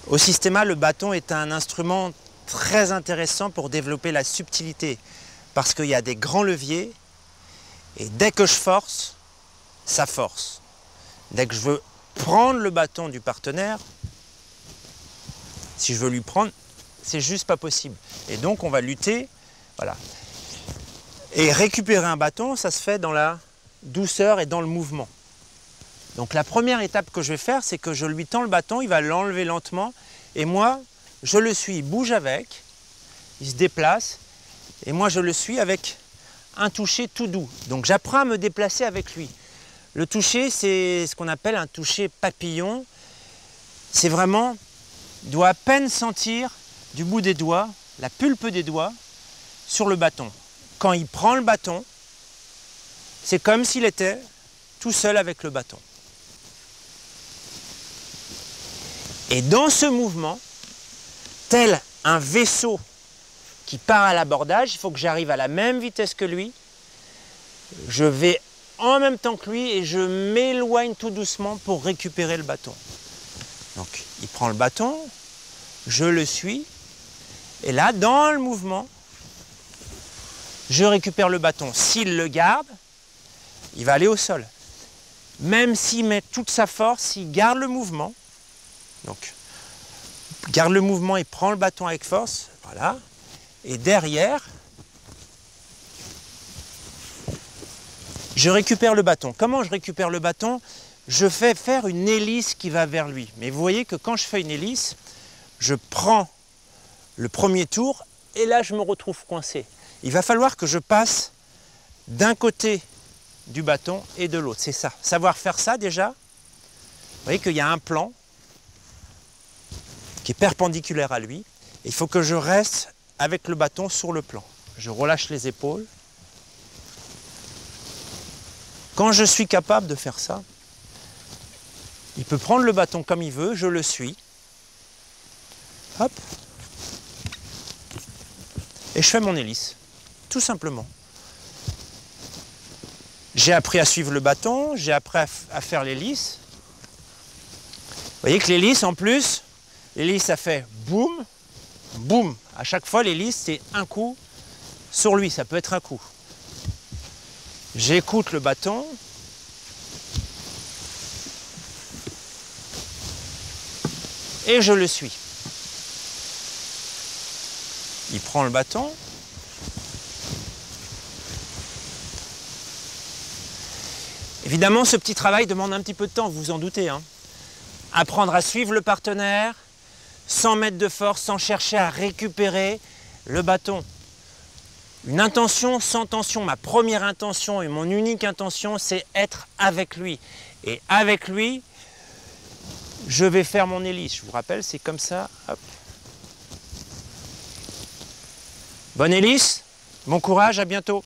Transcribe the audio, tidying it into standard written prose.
Au Systema, le bâton est un instrument très intéressant pour développer la subtilité parce qu'il y a des grands leviers et dès que je force, ça force. Dès que je veux prendre le bâton du partenaire, si je veux lui prendre, c'est juste pas possible. Et donc on va lutter, voilà. Et récupérer un bâton, ça se fait dans la douceur et dans le mouvement. Donc la première étape que je vais faire, c'est que je lui tends le bâton, il va l'enlever lentement, et moi, je le suis, il bouge avec, il se déplace, et moi je le suis avec un toucher tout doux. Donc j'apprends à me déplacer avec lui. Le toucher, c'est ce qu'on appelle un toucher papillon. C'est vraiment, il doit à peine sentir du bout des doigts, la pulpe des doigts, sur le bâton. Quand il prend le bâton, c'est comme s'il était tout seul avec le bâton. Et dans ce mouvement, tel un vaisseau qui part à l'abordage, il faut que j'arrive à la même vitesse que lui. Je vais en même temps que lui et je m'éloigne tout doucement pour récupérer le bâton. Donc il prend le bâton, je le suis, et là, dans le mouvement, je récupère le bâton. S'il le garde, il va aller au sol. Même s'il met toute sa force, s'il garde le mouvement, donc garde le mouvement et prend le bâton avec force, voilà. Et derrière, je récupère le bâton. Comment je récupère le bâton? Je fais faire une hélice qui va vers lui. Mais vous voyez que quand je fais une hélice, je prends le premier tour et là je me retrouve coincé. Il va falloir que je passe d'un côté du bâton et de l'autre. C'est ça. Savoir faire ça déjà, vous voyez qu'il y a un plan qui est perpendiculaire à lui. Et il faut que je reste avec le bâton sur le plan. Je relâche les épaules. Quand je suis capable de faire ça, il peut prendre le bâton comme il veut, je le suis. Hop. Et je fais mon hélice, tout simplement. J'ai appris à suivre le bâton, j'ai appris à faire l'hélice. Vous voyez que l'hélice, en plus, l'hélice, ça fait boum, boum. À chaque fois, l'hélice, c'est un coup sur lui, ça peut être un coup. J'écoute le bâton. Et je le suis. Il prend le bâton. Évidemment, ce petit travail demande un petit peu de temps, vous vous en doutez, hein. Apprendre à suivre le partenaire, sans mettre de force, sans chercher à récupérer le bâton. Une intention sans tension. Ma première intention et mon unique intention, c'est être avec lui. Et avec lui, je vais faire mon hélice. Je vous rappelle, c'est comme ça. Hop. Bonne hélice, bon courage, à bientôt.